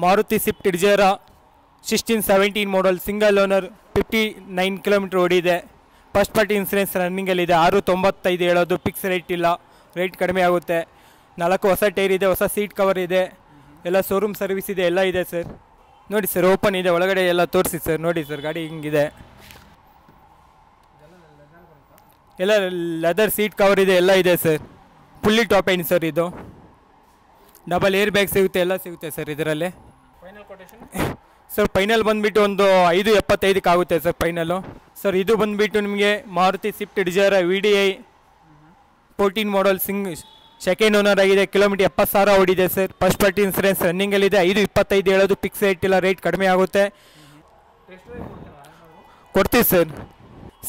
Maruti Swift Dzire 16-17 model single owner 59 kilometre ಓಡಿದೆ. First party insurance ರನ್ನಿಂಗಲ್ಲಿದೆ. 695 ಹೇಳೋದು, ಫಿಕ್ಸ್ ರೇಟ್ ಇಲ್ಲ, ರೇಟ್ ಕಡಿಮೆ ಆಗುತ್ತೆ. 4 ಹೊಸ ಟೈರ್ ಇದೆ, ಹೊಸ ಸೀಟ್ ಕವರ್ ಇದೆ, ಎಲ್ಲ ಶೋರೂಮ್ ಸರ್ವಿಸ್ ಇದೆ, ಎಲ್ಲ ಇದೆ ಸರ್. ನೋಡಿ ಸರ್, ಓಪನ್ ಇದೆ, ಒಳಗಡೆ ಎಲ್ಲ ತೋರಿಸಿ ಸರ್. ನೋಡಿ ಸರ್, ಗಾಡಿ ಹಿಂಗಿದೆ, ಎಲ್ಲ ಲೆದರ್ ಸೀಟ್ ಕವರ್ ಇದೆ, ಎಲ್ಲ ಇದೆ sir. Fully top end sir. ಇದು ಡಬಲ್ ಏರ್ ಬ್ಯಾಗ್ ಸಿಗುತ್ತೆ, ಎಲ್ಲ ಸಿಗುತ್ತೆ ಸರ್ ಇದರಲ್ಲಿ. ಫೈನಲ್ ಕೊಟೇಶನ್ ಸರ್ ಫೈನಲ್ ಬಂದುಬಿಟ್ಟು ಒಂದು 575 ಆಗುತ್ತೆ ಸರ್ ಫೈನಲು. ಸರ್ ಇದು ಬಂದುಬಿಟ್ಟು ನಿಮಗೆ Maruti Swift Dzire VDI 14 model second owner ಆಗಿದೆ. ಕಿಲೋಮೀಟರ್ 70,000 ಓಡಿದೆ ಸರ್. ಫಸ್ಟ್ ಪಾರ್ಟಿ ಇನ್ಸೂರೆನ್ಸ್ ರನ್ನಿಂಗಲ್ಲಿದೆ. 525 ಹೇಳೋದು, ಫಿಕ್ಸ್ ರೇಟ್ ಇಲ್ಲ, ರೇಟ್ ಕಡಿಮೆ ಆಗುತ್ತೆ, ಕೊಡ್ತೀವಿ ಸರ್.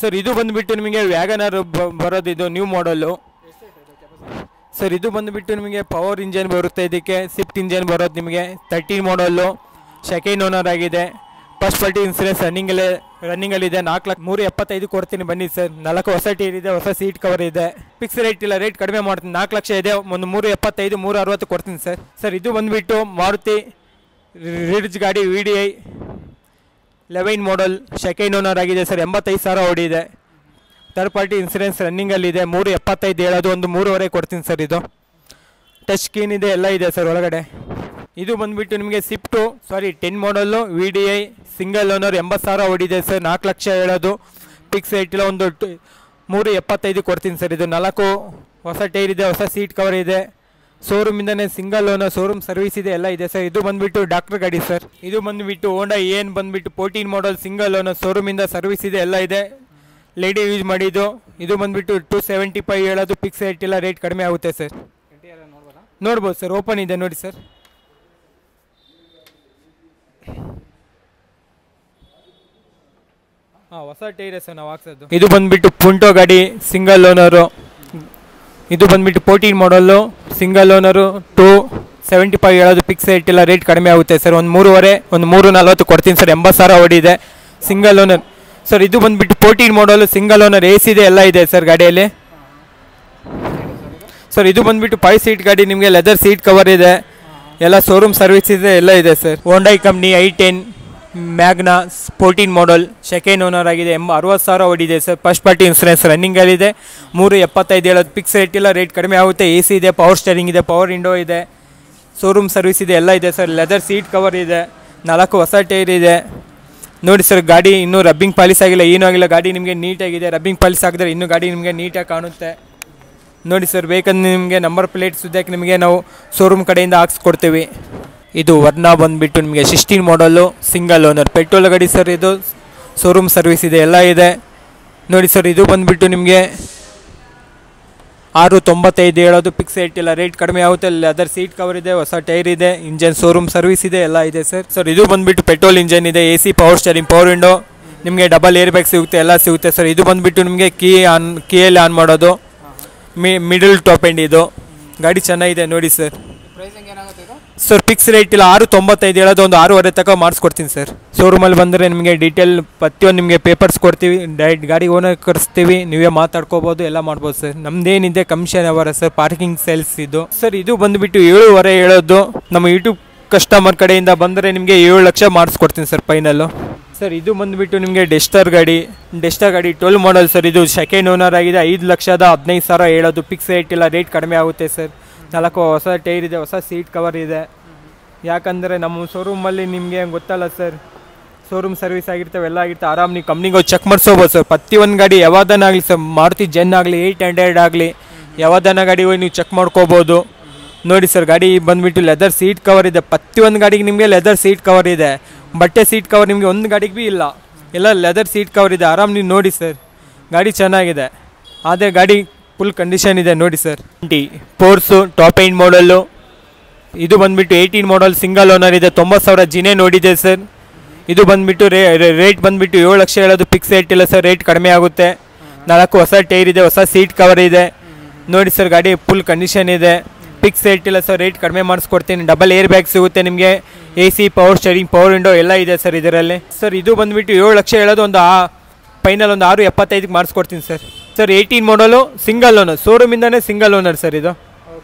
ಸರ್ ಇದು ಬಂದುಬಿಟ್ಟು ನಿಮಗೆ ವ್ಯಾಗನರ್ ಬರೋದು, ಇದು ನ್ಯೂ ಮಾಡಲ್ಲು ಸರ್. ಇದು ಬಂದುಬಿಟ್ಟು ನಿಮಗೆ ಪವರ್ ಇಂಜನ್ ಬರುತ್ತೆ, ಇದಕ್ಕೆ ಸ್ವಿಫ್ಟ್ ಇಂಜನ್ ಬರೋದು ನಿಮಗೆ. 13 ಮಾಡಲ್ಲು, ಸೆಕೆಂಡ್ ಓನರ್ ಆಗಿದೆ. ಫಸ್ಟ್ ಪಾರ್ಟಿ ಇನ್ಸೂರೆನ್ಸ್ ರನ್ನಿಂಗಲ್ಲಿದೆ. 4,375 ಕೊಡ್ತೀನಿ, ಬನ್ನಿ ಸರ್. 4 ಹೊಸ ಟೈರ್ ಇದೆ, ಹೊಸ ಸೀಟ್ ಕವರ್ ಇದೆ, ಫಿಕ್ಸ್ ರೇಟ್ ಇಲ್ಲ, ರೇಟ್ ಕಡಿಮೆ ಮಾಡ್ತೀನಿ. 4 ಲಕ್ಷ ಇದೆ, ಒಂದು 375, 360 ಕೊಡ್ತೀನಿ ಸರ್. ಸರ್ ಇದು ಬಂದುಬಿಟ್ಟು ಮಾರುತಿ ರಿಡ್ಜ್ ಗಾಡಿ VDI 11 ಮಾಡಲ್ ಸೆಕೆಂಡ್ ಓನರ್ ಆಗಿದೆ ಸರ್. 85,000 ಓಡಿದೆ. ಥರ್ಡ್ ಪಾರ್ಟಿ ಇನ್ಸೂರೆನ್ಸ್ ರನ್ನಿಂಗಲ್ಲಿದೆ. 375 ಹೇಳೋದು, ಒಂದು 3.5 ಕೊಡ್ತೀನಿ ಸರ್. ಇದು ಟಚ್ ಸ್ಕ್ರೀನ್ ಇದೆ, ಎಲ್ಲ ಇದೆ ಸರ್ ಒಳಗಡೆ. ಇದು ಬಂದುಬಿಟ್ಟು ನಿಮಗೆ ಸ್ವಿಫ್ಟು 10 ಮಾಡಲ್ಲು VDI ಸಿಂಗಲ್ ಓನರ್ 80,000 ಓಡಿದೆ ಸರ್. 4 ಲಕ್ಷ ಹೇಳೋದು, ಫಿಕ್ಸ್ ರೇಟ್ ಇಲ್ಲ, ಒಂದು 375 ಕೊಡ್ತೀನಿ ಸರ್. ಇದು 4 ಹೊಸ ಟೈರ್ ಇದೆ, ಹೊಸ ಸೀಟ್ ಕವರ್ ಇದೆ, ಶೋರೂಮಿಂದನೇ ಸಿಂಗಲ್ ಓನರ್, ಶೋರೂಮ್ ಸರ್ವಿಸ್ ಇದೆ, ಎಲ್ಲ ಇದೆ ಸರ್. ಇದು ಬಂದುಬಿಟ್ಟು ಡಾಕ್ಟರ್ ಗಾಡಿ ಸರ್. ಇದು ಬಂದುಬಿಟ್ಟು ಹೋಂಡಾ EN ಬಂದುಬಿಟ್ಟು 14 ಮಾಡಲ್ ಸಿಂಗಲ್ ಓನರ್, ಶೋರೂಮಿಂದ ಸರ್ವಿಸ್ ಇದೆ, ಎಲ್ಲ ಇದೆ, ಲೇಡಿ ಯೂಸ್ ಮಾಡಿದ್ದು. ಇದು ಬಂದುಬಿಟ್ಟು 275 ಹೇಳೋದು, ಫಿಕ್ಸ್ ರೇಟ್ ಇಲ್ಲ, ರೇಟ್ ಕಡಿಮೆ ಆಗುತ್ತೆ ಸರ್. ನೋಡ್ಬೋದು ಸರ್, ಓಪನ್ ಇದೆ ನೋಡಿ ಸರ್. ಹೊಸ ಟೈರ್ ಸರ್ ನಾವು ಹಾಕ್ಸೋದು. ಇದು ಬಂದುಬಿಟ್ಟು ಪುಂಟೋ ಗಾಡಿ ಸಿಂಗಲ್ ಓನರು. ಇದು ಬಂದುಬಿಟ್ಟು 14 ಮಾಡಲ್ಲು ಸಿಂಗಲ್ ಓನರು. 275 ಹೇಳೋದು, ಫಿಕ್ಸ್ ರೇಟ್ ಇಲ್ಲ, ರೇಟ್ ಕಡಿಮೆ ಆಗುತ್ತೆ ಸರ್. ಒಂದು 3.5, ಒಂದು 340 ಕೊಡ್ತೀನಿ ಸರ್. 80,000 ಓಡಿದೆ, ಸಿಂಗಲ್ ಓನರ್ ಸರ್. ಇದು ಬಂದುಬಿಟ್ಟು 14 ಮಾಡಲು ಸಿಂಗಲ್ ಓನರ್, AC ಇದೆ, ಎಲ್ಲ ಇದೆ ಸರ್ ಗಾಡಿಯಲ್ಲಿ. ಸರ್ ಇದು ಬಂದುಬಿಟ್ಟು 5 ಸೀಟ್ ಗಾಡಿ, ನಿಮಗೆ ಲೆದರ್ ಸೀಟ್ ಕವರ್ ಇದೆ, ಎಲ್ಲ ಶೋರೂಮ್ ಸರ್ವಿಸ್ ಇದೆ, ಎಲ್ಲ ಇದೆ sir. Hyundai company i10 Magna 14 model second owner ಆಗಿದೆ. 60,000 ಓಡಿದೆ ಸರ್. ಫಸ್ಟ್ ಪಾರ್ಟಿ ಇನ್ಸೂರೆನ್ಸ್ ರನ್ನಿಂಗಲ್ಲಿದೆ. 375 ಹೇಳೋದು, ಫಿಕ್ಸ್ ರೇಟ್ ಇಲ್ಲ, ರೇಟ್ ಕಡಿಮೆ ಆಗುತ್ತೆ. AC ಇದೆ, ಪವರ್ ಸ್ಟೇರಿಂಗ್ ಇದೆ, ಪವರ್ ವಿಂಡೋ ಇದೆ, ಶೋರೂಮ್ ಸರ್ವಿಸ್ ಇದೆ, ಎಲ್ಲ ಇದೆ ಸರ್. ಲೆದರ್ ಸೀಟ್ ಕವರ್ ಇದೆ, 4 ಹೊಸ ಟೈರ್ ಇದೆ. ನೋಡಿ ಸರ್, ಗಾಡಿ ಇನ್ನೂ ರಬ್ಬಿಂಗ್ ಪಾಲಿಸ್ ಆಗಿಲ್ಲ, ಏನೂ ಆಗಿಲ್ಲ, ಗಾಡಿ ನಿಮಗೆ ನೀಟಾಗಿದೆ. ರಬ್ಬಿಂಗ್ ಪಾಲಿಸ್ ಆಗಿದ್ರೆ ಇನ್ನೂ ಗಾಡಿ ನಿಮಗೆ ನೀಟಾಗಿ ಕಾಣುತ್ತೆ. ನೋಡಿ ಸರ್, ಬೇಕಂದ್ರೆ ನಿಮಗೆ ನಂಬರ್ ಪ್ಲೇಟ್ ಸುದ್ದಕ್ಕೆ ನಿಮಗೆ ನಾವು ಶೋರೂಮ್ ಕಡೆಯಿಂದ ಹಾಕ್ಸ್ಕೊಡ್ತೀವಿ. ಇದು ವರ್ನಾ ಬಂದುಬಿಟ್ಟು ನಿಮಗೆ 16 ಮಾಡಲ್ಲು ಸಿಂಗಲ್ ಓನರ್ ಪೆಟ್ರೋಲ್ ಗಾಡಿ ಸರ್. ಇದು ಶೋರೂಮ್ ಸರ್ವಿಸ್ ಇದೆ, ಎಲ್ಲ ಇದೆ. ನೋಡಿ ಸರ್, ಇದು ಬಂದುಬಿಟ್ಟು ನಿಮಗೆ 695 ಹೇಳೋದು, ಫಿಕ್ಸ್ ರೇಟ್ ಇಲ್ಲ, ರೇಟ್ ಕಡಿಮೆ ಆಗುತ್ತೆ. ಲೆದರ್ ಸೀಟ್ ಕವರ್ ಇದೆ, ಹೊಸ ಟೈರ್ ಇದೆ, ಇಂಜನ್ ಶೋರೂಮ್ ಸರ್ವಿಸ್ ಇದೆ, ಎಲ್ಲ ಇದೆ ಸರ್. ಸರ್ ಇದು ಬಂದುಬಿಟ್ಟು ಪೆಟ್ರೋಲ್ ಇಂಜನ್ ಇದೆ, AC, power steering, power window, ನಿಮಗೆ ಡಬಲ್ ಏರ್ ಬ್ಯಾಗ್ ಸಿಗುತ್ತೆ, ಎಲ್ಲ ಸಿಗುತ್ತೆ ಸರ್. ಇದು ಬಂದುಬಿಟ್ಟು ನಿಮಗೆ ಕೀಯಲ್ಲಿ ಆನ್ ಮಾಡೋದು, ಮಿಡಲ್ ಟಾಪ್ ಎಂಡ್. ಇದು ಗಾಡಿ ಚೆನ್ನಾಗಿದೆ ನೋಡಿ ಸರ್. ಸರ್ ಫಿಕ್ಸ್ ರೇಟ್ ಇಲ್ಲ, 695 ಹೇಳೋದು, ಒಂದು 6.5 ತನಕ ಮಾಡಿಸ್ಕೊಡ್ತೀನಿ ಸರ್. ಶೋರೂಮಲ್ಲಿ ಬಂದರೆ ನಿಮಗೆ ಡೀಟೇಲ್ ಪ್ರತಿಯೊಂದು ನಿಮಗೆ ಪೇಪರ್ಸ್ ಕೊಡ್ತೀವಿ, ಡೈರೆಕ್ಟ್ ಗಾಡಿ ಓನರ್ ಕರೆಸ್ತೀವಿ, ನೀವೇ ಮಾತಾಡ್ಕೋಬೋದು, ಎಲ್ಲ ಮಾಡ್ಬೋದು ಸರ್. ನಮ್ಮದೇನಿದೆ ಕಮಿಷನ್ ಅವರ ಸರ್, ಪಾರ್ಕಿಂಗ್ ಸೇಲ್ಸ್ ಇದು ಸರ್. ಇದು ಬಂದುಬಿಟ್ಟು 7.5 ಹೇಳೋದು, ನಮ್ಮ ಯೂಟ್ಯೂಬ್ ಕಸ್ಟಮರ್ ಕಡೆಯಿಂದ ಬಂದರೆ ನಿಮಗೆ 7 ಲಕ್ಷ ಮಾಡಿಸ್ಕೊಡ್ತೀನಿ ಸರ್ ಫೈನಲ್ಲು. ಸರ್ ಇದು ಬಂದುಬಿಟ್ಟು ನಿಮಗೆ ಡೆಸ್ಟರ್ ಗಾಡಿ 12 ಮಾಡಲ್ ಸರ್. ಇದು ಸೆಕೆಂಡ್ ಓನರ್ ಆಗಿದೆ. 5,15,000 ಹೇಳೋದು, ಫಿಕ್ಸ್ ರೇಟ್ ಇಲ್ಲ, ರೇಟ್ ಕಡಿಮೆ ಆಗುತ್ತೆ ಸರ್. 4 ಹೊಸ ಟೈರ್ ಇದೆ, ಹೊಸ ಸೀಟ್ ಕವರ್ ಇದೆ. ಯಾಕಂದರೆ ನಮ್ಮ ಶೋರೂಮಲ್ಲಿ ನಿಮಗೆ ಗೊತ್ತಲ್ಲ ಸರ್, ಶೋರೂಮ್ ಸರ್ವಿಸ್ ಆಗಿರ್ತವೆ, ಎಲ್ಲ ಆಗಿರ್ತವೆ. ಆರಾಮ್ ನೀವು ಕಂಪ್ನಿಗೆ ಹೋಗಿ ಚೆಕ್ ಮಾಡಿಸ್ಕೋಬೋದು ಸರ್. ಪ್ರತಿಯೊಂದು ಗಾಡಿ ಯಾವ್ದನ್ನ ಆಗಲಿ ಸರ್, ಮಾರುತಿ ಜೆನ್ ಆಗಲಿ, 800 ಆಗಲಿ, ಯಾವ್ದನ್ನ ಗಾಡಿ ಹೋಗಿ ನೀವು ಚೆಕ್ ಮಾಡ್ಕೋಬೋದು. ನೋಡಿ ಸರ್, ಗಾಡಿ ಬಂದುಬಿಟ್ಟು ಲೆದರ್ ಸೀಟ್ ಕವರ್ ಇದೆ. ಪ್ರತಿಯೊಂದು ಗಾಡಿಗೆ ನಿಮಗೆ ಲೆದರ್ ಸೀಟ್ ಕವರ್ ಇದೆ. ಬಟ್ಟೆ ಸೀಟ್ ಕವರ್ ನಿಮಗೆ ಒಂದು ಗಾಡಿಗೆ ಭೀ ಇಲ್ಲ, ಎಲ್ಲ ಲೆದರ್ ಸೀಟ್ ಕವರ್ ಇದೆ. ಆರಾಮ್ ನೀವು ನೋಡಿ ಸರ್, ಗಾಡಿ ಚೆನ್ನಾಗಿದೆ, ಆದರೆ ಗಾಡಿ ಫುಲ್ ಕಂಡೀಷನ್ ಇದೆ ನೋಡಿ sir. Force top end model. ಇದು ಬಂದುಬಿಟ್ಟು 18 ಮಾಡಲ್ ಸಿಂಗಲ್ ಓನರ್ ಇದೆ. 90,000 ಜಿನೇ ನೋಡಿದೆ ಸರ್. ಇದು ಬಂದುಬಿಟ್ಟು ರೇಟ್ ಬಂದುಬಿಟ್ಟು 7 ಲಕ್ಷ ಹೇಳೋದು, ಫಿಕ್ಸ್ ರೇಟ್ ಇಲ್ಲ ಸರ್, ರೇಟ್ ಕಡಿಮೆ ಆಗುತ್ತೆ. 4 ಹೊಸ ಟೈರ್ ಇದೆ, ಹೊಸ ಸೀಟ್ ಕವರ್ ಇದೆ. ನೋಡಿ ಸರ್, ಗಾಡಿ ಫುಲ್ ಕಂಡೀಷನ್ ಇದೆ, ಫಿಕ್ಸ್ ರೇಟ್ ಇಲ್ಲ ಸರ್, ರೇಟ್ ಕಡಿಮೆ ಮಾಡಿಸ್ಕೊಡ್ತೀನಿ. ಡಬಲ್ ಏರ್ ಬ್ಯಾಗ್ ಸಿಗುತ್ತೆ ನಿಮಗೆ, AC, power steering, power window, ಎಲ್ಲ ಇದೆ ಸರ್ ಇದರಲ್ಲಿ. ಸರ್ ಇದು ಬಂದುಬಿಟ್ಟು 7 ಲಕ್ಷ ಹೇಳೋದು, ಒಂದು ಫೈನಲ್ ಒಂದು 675 ಮಾಡಿಸ್ಕೊಡ್ತೀನಿ sir. Sir 18 model single owner, ಶೋರೂಮಿಂದನೇ ಸಿಂಗಲ್ ಓನರ್ ಸರ್. ಇದು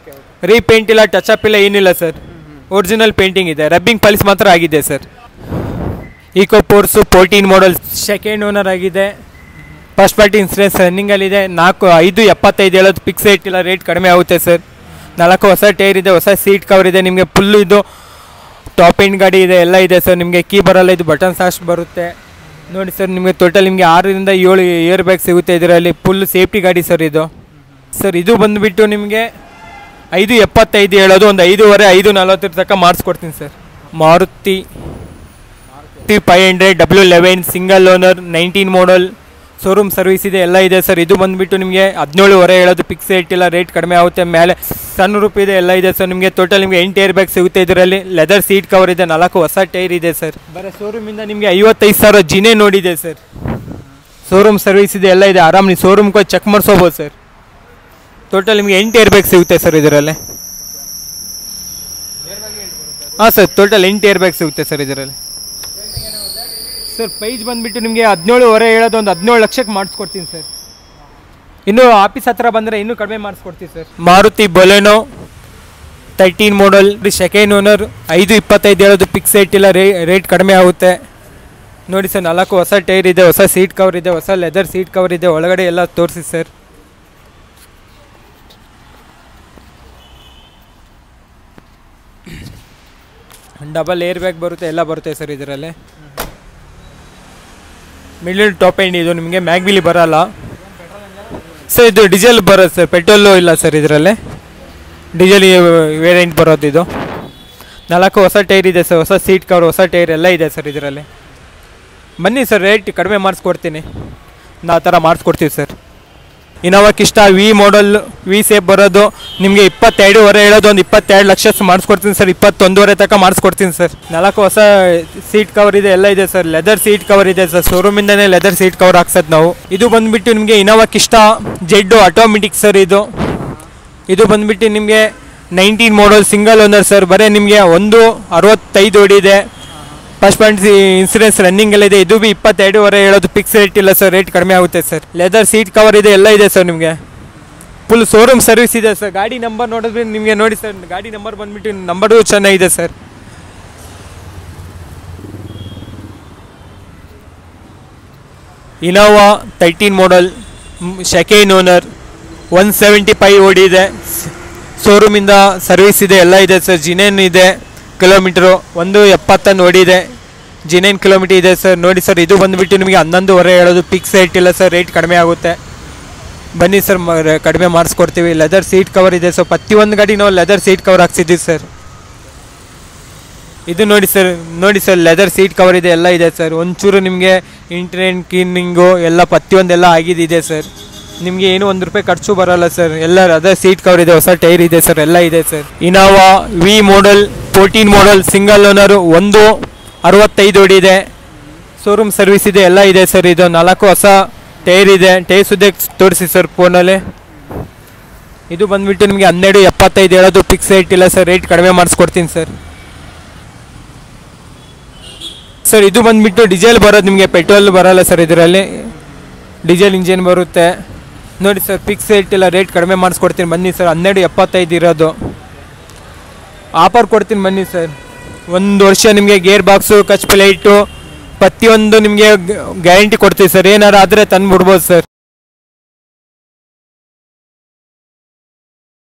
ರೀಪೇಂಟ್ ಇಲ್ಲ, ಟಚ್ ಅಪ್ ಇಲ್ಲ, ಏನಿಲ್ಲ ಸರ್. ಒರಿಜಿನಲ್ ಪೇಂಟಿಂಗ್ ಇದೆ, ರಬ್ಬಿಂಗ್ ಪಾಲಿಸ್ ಮಾತ್ರ ಆಗಿದೆ sir. Eeco force 14 model, second owner ಆಗಿದೆ. ಫಸ್ಟ್ ಪಾರ್ಟಿ ಇನ್ಸೂರೆನ್ಸ್ ರನ್ನಿಂಗಲ್ಲಿದೆ. 5.75 ಹೇಳೋದು ಫಿಕ್ಸ್ ರೇಟ್ ಇಲ್ಲ, ರೇಟ್ ಕಡಿಮೆ ಆಗುತ್ತೆ ಸರ್. 4 ಹೊಸ ಟೈರ್ ಇದೆ, ಹೊಸ ಸೀಟ್ ಕವರ್ ಇದೆ. ನಿಮಗೆ ಫುಲ್ಲು ಇದು ಟಾಪ್ ಎಂಡ್ ಗಾಡಿ ಇದೆ, ಎಲ್ಲ ಇದೆ ಸರ್. ನಿಮಗೆ ಕೀ ಬರೋಲ್ಲ, ಇದು ಬಟನ್ ಸಾಸ್ಟ್ ಬರುತ್ತೆ ನೋಡಿ ಸರ್. ನಿಮಗೆ ಟೋಟಲ್ ನಿಮಗೆ 6 ರಿಂದ 7 ಏರ್ ಬ್ಯಾಗ್ ಸಿಗುತ್ತೆ ಇದರಲ್ಲಿ. ಫುಲ್ ಸೇಫ್ಟಿ ಗಾಡಿ ಸರ್ ಇದು. ಸರ್ ಇದು ಬಂದುಬಿಟ್ಟು ನಿಮಗೆ 5.75 ಹೇಳೋದು, ಒಂದು 5.25 5.40 ತನಕ ಮಾಡಿಸ್ಕೊಡ್ತೀನಿ sir. Maruti 500 W11 single owner 19 model, showroom service ಇದೆ, ಎಲ್ಲ ಇದೆ ಸರ್. ಇದು ಬಂದುಬಿಟ್ಟು ನಿಮಗೆ 17.5 ಹೇಳೋದು ಫಿಕ್ಸ್ ರೇಟ್ ಇಲ್ಲ, ರೇಟ್ ಕಡಿಮೆ ಆಗುತ್ತೆ. ಮೇಲೆ ಸಣ್ಣ ರೂಪಾಯಿ ಇದೆ, ಎಲ್ಲ ಇದೆ ಸರ್. ನಿಮಗೆ ಟೋಟಲ್ ನಿಮಗೆ 8 ಏರ್ ಬ್ಯಾಗ್ ಸಿಗುತ್ತೆ ಇದರಲ್ಲಿ. ಲೆದರ್ ಸೀಟ್ ಕವರ್ ಇದೆ, 4 ಹೊಸ ಟೈರ್ ಇದೆ ಸರ್. ಬರೀ ಶೋರೂಮಿಂದ ನಿಮಗೆ 55,000 ಜಿನೇ ನೋಡಿದೆ ಸರ್. ಶೋರೂಮ್ ಸರ್ವಿಸ್ ಇದೆ, ಎಲ್ಲ ಇದೆ. ಆರಾಮ್ ನೀವು ಶೋರೂಮ್ಗೆ ಚೆಕ್ ಮಾಡಿಸೋಬೋದು ಸರ್. ಟೋಟಲ್ ನಿಮಗೆ 8 ಏರ್ ಬ್ಯಾಗ್ ಸಿಗುತ್ತೆ ಸರ್ ಇದರಲ್ಲಿ. ಹಾಂ ಸರ್, ಟೋಟಲ್ 8 ಏರ್ ಬ್ಯಾಗ್ ಸಿಗುತ್ತೆ ಸರ್ ಇದರಲ್ಲಿ. ಸರ್ ಪ್ರೈಸ್ ಬಂದುಬಿಟ್ಟು ನಿಮಗೆ 17.5 ಹೇಳೋದು, ಒಂದು 17 ಲಕ್ಷಕ್ಕೆ ಮಾಡಿಸ್ಕೊಡ್ತೀನಿ ಸರ್. ಇನ್ನೂ ಆಫೀಸ್ ಹತ್ರ ಬಂದರೆ ಇನ್ನೂ ಕಡಿಮೆ ಮಾಡಿಸ್ಕೊಡ್ತೀವಿ ಸರ್. ಮಾರುತಿ ಬೊಲೆನೋ 13 ಮಾಡಲ್, ಸೆಕೆಂಡ್ ಓನರ್, 5.25 ಹೇಳೋದು ಫಿಕ್ಸ್ ರೇಟ್ ಇಲ್ಲ, ರೇಟ್ ಕಡಿಮೆ ಆಗುತ್ತೆ ನೋಡಿ ಸರ್. 4 ಹೊಸ ಟೈರ್ ಇದೆ, ಹೊಸ ಸೀಟ್ ಕವರ್ ಇದೆ, ಹೊಸ ಲೆದರ್ ಸೀಟ್ ಕವರ್ ಇದೆ. ಒಳಗಡೆ ಎಲ್ಲ ತೋರಿಸಿ ಸರ್. ಡಬಲ್ ಏರ್ ಬ್ಯಾಗ್ ಬರುತ್ತೆ, ಎಲ್ಲ ಬರುತ್ತೆ ಸರ್ ಇದರಲ್ಲಿ. ಮಿಡಲ್ ಟಾಪ್ ಎಂಡ್ ಇದು. ನಿಮಗೆ ಮ್ಯಾಗ್ವಿಲಿ ಬರೋಲ್ಲ ಸರ್. ಇದು ಡೀಸೆಲ್ ಬರುತ್ತೆ ಸರ್, ಪೆಟ್ರೋಲು ಇಲ್ಲ ಸರ್ ಇದರಲ್ಲಿ. ಡೀಸೆಲ್ ವೇರಿಯಂಟ್ ಬರೋದು ಇದು. 4 ಹೊಸ ಟೈರ್ ಇದೆ ಸರ್, ಹೊಸ ಸೀಟ್ ಕವರ್, ಹೊಸ ಟೈರ್ ಎಲ್ಲ ಇದೆ ಸರ್ ಇದರಲ್ಲಿ. ಬನ್ನಿ ಸರ್, ರೇಟ್ ಕಡಿಮೆ ಮಾಡಿಸ್ಕೊಡ್ತೀನಿ. ಆ ಥರ ಮಾಡಿಸ್ಕೊಡ್ತೀವಿ ಸರ್. ಇನೋವಾ ಕ್ರಿಸ್ಟಾ ವಿ ಮಾಡಲ್, ವಿ ಸೇಪ್ ಬರೋದು ನಿಮಗೆ 22.5 ಹೇಳೋದು, ಒಂದು 22 ಲಕ್ಷ ಮಾಡಿಸ್ಕೊಡ್ತೀನಿ ಸರ್. 21.5 ತನಕ ಮಾಡಿಸ್ಕೊಡ್ತೀನಿ ಸರ್. 4 ಹೊಸ ಸೀಟ್ ಕವರ್ ಇದೆ, ಎಲ್ಲ ಇದೆ ಸರ್. ಲೆದರ್ ಸೀಟ್ ಕವರ್ ಇದೆ ಸರ್, ಶೋರೂಮಿಂದನೇ ಲೆದರ್ ಸೀಟ್ ಕವರ್ ಹಾಕ್ಸೋದು ನಾವು. ಇದು ಬಂದುಬಿಟ್ಟು ನಿಮಗೆ Innova Crysta Z automatic sir ಇದು. ಇದು ಬಂದುಬಿಟ್ಟು ನಿಮಗೆ 19 ಮಾಡಲ್ ಸಿಂಗಲ್ ಓನರ್ ಸರ್. ಬರೀ ನಿಮಗೆ 1.65 ಹೊಡಿದೆ. ಫಸ್ಟ್ ಪಾಯಿಂಟ್ ಇನ್ಸೂರೆನ್ಸ್ ರನ್ನಿಂಗ್ ಎಲ್ಲ ಇದೆ. ಇದು ಬಿ 22.5 ಹೇಳೋದು ಫಿಕ್ಸ್ ರೇಟ್ ಇಲ್ಲ ಸರ್, ರೇಟ್ ಕಡಿಮೆ ಆಗುತ್ತೆ ಸರ್. ಲೆದರ್ ಸೀಟ್ ಕವರ್ ಇದೆ, ಎಲ್ಲ ಇದೆ ಸರ್. ನಿಮಗೆ ಫುಲ್ ಶೋರೂಮ್ ಸರ್ವಿಸ್ ಇದೆ ಸರ್. ಗಾಡಿ ನಂಬರ್ ನೋಡಿದ್ರೆ ನಿಮಗೆ ನೋಡಿ ಸರ್, ಗಾಡಿ ನಂಬರ್ ಬಂದುಬಿಟ್ಟು ನಂಬರು ಚೆನ್ನಾಗಿದೆ ಸರ್. ಇನೋವಾ 13 ಮಾಡಲ್, ಸೆಕೆಂಡ್ ಓನರ್, 175 ಓಡಿದೆ. ಶೋರೂಮಿಂದ ಸರ್ವಿಸ್ ಇದೆ, ಎಲ್ಲ ಇದೆ ಸರ್. ಜಿನೇನ್ ಇದೆ, ಕಿಲೋಮೀಟ್ರು 170 ಓಡಿದೆ. ಜಿನೇನ್ ಕಿಲೋಮೀಟರ್ ಇದೆ ಸರ್. ನೋಡಿ ಸರ್, ಇದು ಬಂದುಬಿಟ್ಟು ನಿಮಗೆ 11.5 ಹೇಳೋದು ಫಿಕ್ಸ್ ರೇಟ್ ಇಲ್ಲ ಸರ್, ರೇಟ್ ಕಡಿಮೆ ಆಗುತ್ತೆ. ಬನ್ನಿ ಸರ್, ಕಡಿಮೆ ಮಾಡಿಸ್ಕೊಡ್ತೀವಿ. ಲೆದರ್ ಸೀಟ್ ಕವರ್ ಇದೆ ಸರ್. ಪ್ರತಿಯೊಂದು ಗಾಡಿ ನಾವು ಲೆದರ್ ಸೀಟ್ ಕವರ್ ಹಾಕ್ಸಿದ್ದೀವಿ ಸರ್. ಇದು ನೋಡಿ ಸರ್ ಲೆದರ್ ಸೀಟ್ ಕವರ್ ಇದೆ, ಎಲ್ಲ ಇದೆ ಸರ್. ಒಂಚೂರು ನಿಮಗೆ ಇಂಟರ್ನೆಟ್ ಕ್ಲೀನಿಂಗು ಎಲ್ಲ ಪ್ರತಿಯೊಂದೆಲ್ಲ ಆಗಿದ್ದಿದೆ ಸರ್. ನಿಮಗೆ ಏನು ₹1 ಖರ್ಚು ಬರೋಲ್ಲ ಸರ್. ಎಲ್ಲ ಲೆದರ್ ಸೀಟ್ ಕವರ್ ಇದೆ, ಹೊಸ ಟೈರ್ ಇದೆ ಸರ್, ಎಲ್ಲ ಇದೆ ಸರ್. ಇನೋವಾ ವಿ ಮಾಡಲ್ 14 ಮಾಡಲ್ ಸಿಂಗಲ್ ಓನರು, 165 ಓಡಿದೆ. ಶೋರೂಮ್ ಸರ್ವಿಸ್ ಇದೆ, ಎಲ್ಲ ಇದೆ ಸರ್. ಇದು 4 ಹೊಸ ಟೈರ್ ಇದೆ. ಟೈರ್ ಸುದ್ದಿ ತೋರಿಸಿ ಸರ್ ಫೋನಲ್ಲಿ. ಇದು ಬಂದುಬಿಟ್ಟು ನಿಮಗೆ 12.75 ಹೇಳೋದು ಫಿಕ್ಸ್ ರೇಟ್ ಇಲ್ಲ ಸರ್, ರೇಟ್ ಕಡಿಮೆ ಮಾಡಿಸ್ಕೊಡ್ತೀನಿ ಸರ್. ಸರ್ ಇದು ಬಂದುಬಿಟ್ಟು ಡೀಸೆಲ್ ಬರೋದು, ನಿಮಗೆ ಪೆಟ್ರೋಲ್ ಬರೋಲ್ಲ ಸರ್ ಇದರಲ್ಲಿ. ಡೀಸೆಲ್ ಇಂಜಿನ್ ಬರುತ್ತೆ ನೋಡಿ ಸರ್. ಫಿಕ್ಸ್ ರೇಟ್ ಇಲ್ಲ, ರೇಟ್ ಕಡಿಮೆ ಮಾಡಿಸ್ಕೊಡ್ತೀನಿ. ಬನ್ನಿ ಸರ್, 12.75 ಇರೋದು. ಆಫರ್ ಕೊಡ್ತೀನಿ ಬನ್ನಿ ಸರ್. 1 ವರ್ಷ ನಿಮಗೆ ಗೇರ್ ಬಾಕ್ಸು, ಕಚ್ ಪ್ಲೇಟು ಪ್ರತಿಯೊಂದು ನಿಮಗೆ ಗ್ಯಾರಂಟಿ ಕೊಡ್ತೀವಿ ಸರ್. ಏನಾರು ಆದರೆ ತಂದು ಬಿಡ್ಬೋದು ಸರ್.